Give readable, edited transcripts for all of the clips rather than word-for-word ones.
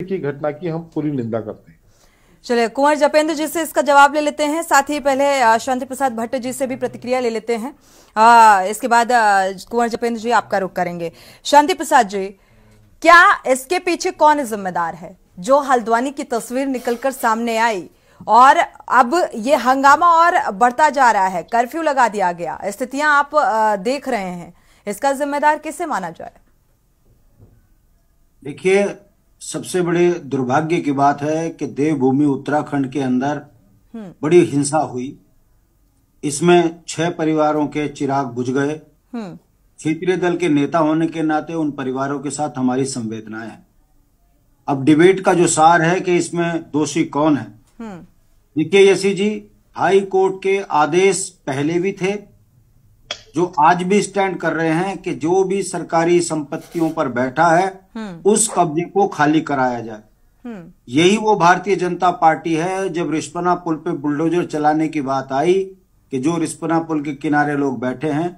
की घटना की हम पूरी निंदा करते हैं। चलिए कुंवर जपेंद्र जी से इसका जवाब ले लेते हैं, साथ ही पहले शांति प्रसाद भट्ट जी से भी प्रतिक्रिया ले लेते हैं। इसके बाद कुंवर जपेंद्र जी आपका रुख करेंगे। शांति प्रसाद जी, क्या इसके पीछे कौन जिम्मेदार है जो हल्द्वानी की तस्वीर निकलकर सामने आई और अब ये हंगामा और बढ़ता जा रहा है, कर्फ्यू लगा दिया गया, स्थितियां आप देख रहे हैं, इसका जिम्मेदार किसे माना जाए? देखिए, सबसे बड़े दुर्भाग्य की बात है कि देवभूमि उत्तराखंड के अंदर बड़ी हिंसा हुई। इसमें 6 परिवारों के चिराग बुझ गए। क्षेत्रीय दल के नेता होने के नाते उन परिवारों के साथ हमारी संवेदनाएं हैं। अब डिबेट का जो सार है कि इसमें दोषी कौन है, देखिए यशी जी, हाई कोर्ट के आदेश पहले भी थे जो आज भी स्टैंड कर रहे हैं कि जो भी सरकारी संपत्तियों पर बैठा है उस कब्जे को खाली कराया जाए। यही वो भारतीय जनता पार्टी है। जब रिस्पना पुल पे बुलडोजर चलाने की बात आई कि जो रिस्पना पुल के किनारे लोग बैठे हैं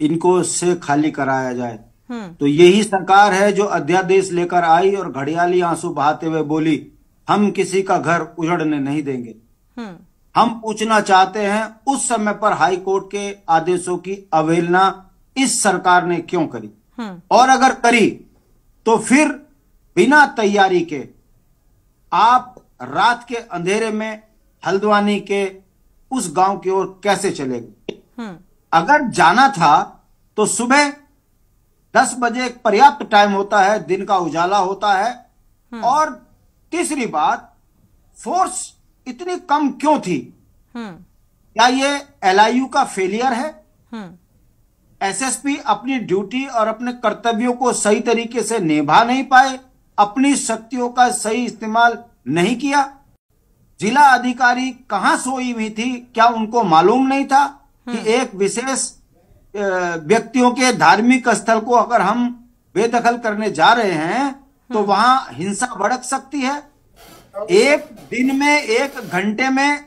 इनको से खाली कराया जाए, तो यही सरकार है जो अध्यादेश लेकर आई और घड़ियाली आंसू बहाते हुए बोली, हम किसी का घर उजड़ने नहीं देंगे। हम पूछना चाहते हैं उस समय पर हाई कोर्ट के आदेशों की अवहेलना इस सरकार ने क्यों करी, और अगर करी तो फिर बिना तैयारी के आप रात के अंधेरे में हल्द्वानी के उस गांव की ओर कैसे चले गए? अगर जाना था तो सुबह 10 बजे पर्याप्त टाइम होता है, दिन का उजाला होता है। और तीसरी बात, फोर्स इतनी कम क्यों थी? क्या ये एलआईयू का फेलियर है? एसएसपी अपनी ड्यूटी और अपने कर्तव्यों को सही तरीके से निभा नहीं पाए, अपनी शक्तियों का सही इस्तेमाल नहीं किया? जिला अधिकारी कहां सोई हुई थी? क्या उनको मालूम नहीं था कि एक विशेष व्यक्तियों के धार्मिक स्थल को अगर हम बेदखल करने जा रहे हैं तो वहां हिंसा भड़क सकती है? एक दिन में, एक घंटे में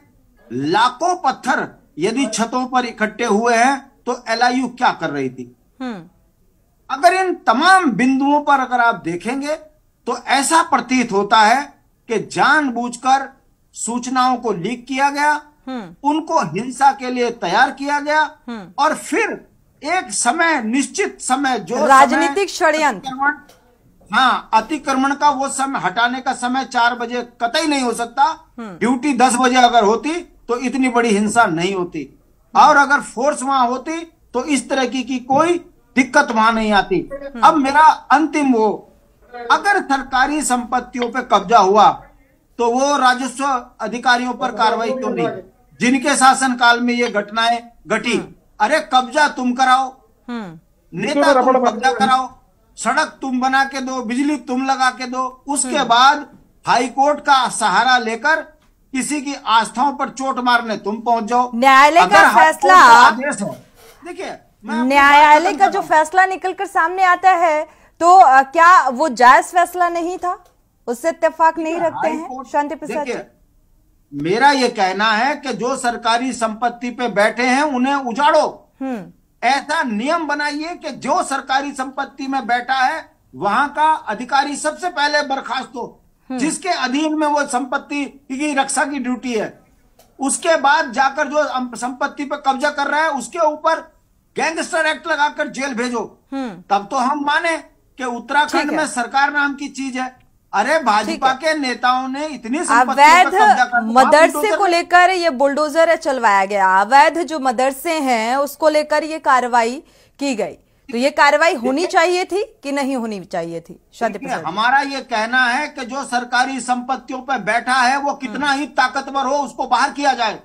लाखों पत्थर यदि छतों पर इकट्ठे हुए हैं तो एलआईयू क्या कर रही थी? अगर इन तमाम बिंदुओं पर अगर आप देखेंगे तो ऐसा प्रतीत होता है कि जानबूझकर सूचनाओं को लीक किया गया, उनको हिंसा के लिए तैयार किया गया और फिर एक समय, निश्चित समय, जो राजनीतिक षड्यंत्र, हाँ, अतिक्रमण का वो समय, हटाने का समय 4 बजे कतई नहीं हो सकता। ड्यूटी 10 बजे अगर होती तो इतनी बड़ी हिंसा नहीं होती, और अगर फोर्स वहां होती तो इस तरह की कोई दिक्कत वहां नहीं आती। अब मेरा अंतिम वो, अगर सरकारी संपत्तियों पे कब्जा हुआ तो वो राजस्व अधिकारियों पर कार्रवाई क्यों नहीं, जिनके शासनकाल में ये घटनाएं घटी? अरे कब्जा तुम कराओ, नेता तुम कब्जा कराओ, सड़क तुम बना के दो, बिजली तुम लगा के दो, उसके बाद हाई कोर्ट का सहारा लेकर किसी की आस्थाओं पर चोट मारने तुम पहुंच जाओ। न्यायालय का फैसला, देखिए, न्यायालय का जो फैसला निकलकर सामने आता है तो क्या वो जायज फैसला नहीं था? उससे इत्तेफाक नहीं रखते हैं शांति प्रसाद जी? मेरा ये कहना है कि जो सरकारी संपत्ति पे बैठे हैं उन्हें उजाड़ो। ऐसा नियम बनाइए कि जो सरकारी संपत्ति में बैठा है वहां का अधिकारी सबसे पहले बर्खास्त हो, जिसके अधीन में वो संपत्ति की रक्षा की ड्यूटी है। उसके बाद जाकर जो संपत्ति पे कब्जा कर रहा है उसके ऊपर गैंगस्टर एक्ट लगाकर जेल भेजो, तब तो हम माने कि उत्तराखंड में सरकार नाम की चीज है। अरे भाजपा के नेताओं ने इतनी अवैध मदरसे को लेकर ये बुलडोजर चलवाया गया, अवैध जो मदरसे हैं उसको लेकर ये कार्रवाई की गई, तो ये कार्रवाई होनी चाहिए थी कि नहीं होनी चाहिए थी? शांति प्रसाद, हमारा ये कहना है कि जो सरकारी संपत्तियों पर बैठा है वो कितना ही ताकतवर हो उसको बाहर किया जाए,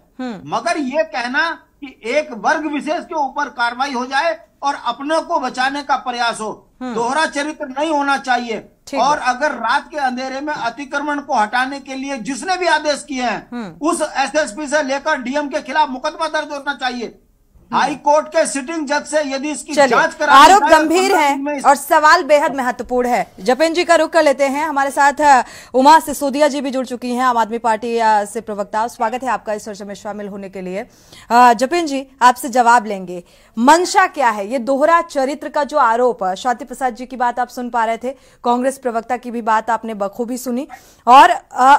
मगर ये कहना कि एक वर्ग विशेष के ऊपर कार्रवाई हो जाए और अपने को बचाने का प्रयास हो, दोहरा चरित्र नहीं होना चाहिए। और अगर रात के अंधेरे में अतिक्रमण को हटाने के लिए जिसने भी आदेश किए हैं उस एसएसपी से लेकर डीएम के खिलाफ मुकदमा दर्ज होना चाहिए। हाई कोर्ट के सिटिंग जज से यदि इसकी चलिए, जांच करा आरोप गंभीर है और सवाल बेहद महत्वपूर्ण है। जपेंद्र जी का रुख कर लेते हैं। हमारे साथ उमा सिसोदिया जी भी जुड़ चुकी हैं, आम आदमी पार्टी से प्रवक्ता। स्वागत है आपका इस चर्चा में शामिल होने के लिए। जपेंद्र जी, आपसे जवाब लेंगे, मंशा क्या है? ये दोहरा चरित्र का जो आरोप, शांति प्रसाद जी की बात आप सुन पा रहे थे, कांग्रेस प्रवक्ता की भी बात आपने बखूबी सुनी, और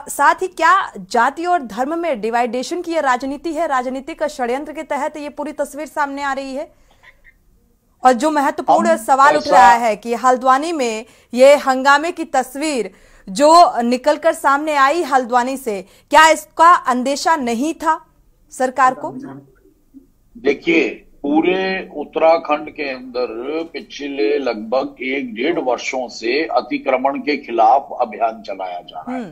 साथ ही क्या जाति और धर्म में डिवाइडेशन की यह राजनीति है, राजनीतिक षड्यंत्र के तहत ये पूरी तस्वीर सामने आ रही है? और जो महत्वपूर्ण सवाल उठ रहा है कि हल्द्वानी में ये हंगामे की तस्वीर जो निकलकर सामने आई हल्द्वानी से, क्या इसका अंदेशा नहीं था सरकार को? देखिए, पूरे उत्तराखंड के अंदर पिछले लगभग 1-1.5 वर्षों से अतिक्रमण के खिलाफ अभियान चलाया जा रहा है।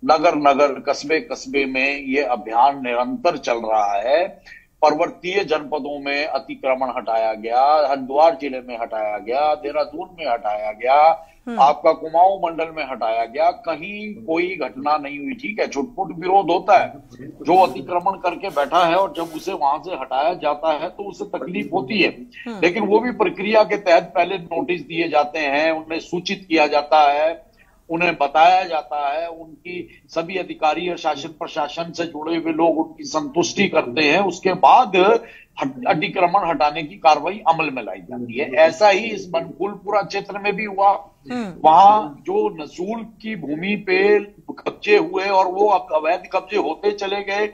नगर नगर, कस्बे कस्बे में ये अभियान निरंतर चल रहा है। पर्वतीय जनपदों में अतिक्रमण हटाया गया, हरिद्वार जिले में हटाया गया, देहरादून में हटाया गया, आपका कुमाऊं मंडल में हटाया गया। कहीं कोई घटना नहीं हुई। ठीक है, छुटपुट विरोध होता है, जो अतिक्रमण करके बैठा है और जब उसे वहां से हटाया जाता है तो उसे तकलीफ होती है, लेकिन वो भी प्रक्रिया के तहत पहले नोटिस दिए जाते हैं, उन्हें सूचित किया जाता है, उन्हें बताया जाता है, उनकी सभी अधिकारी और शासन प्रशासन से जुड़े हुए लोग उनकी संतुष्टि करते हैं, उसके बाद अतिक्रमण हटाने की कार्रवाई अमल में लाई जाती है। ऐसा ही इस बनकुलपुरा क्षेत्र में भी हुआ। वहां जो नसूल की भूमि पे कब्जे हुए और वो अवैध कब्जे होते चले गए,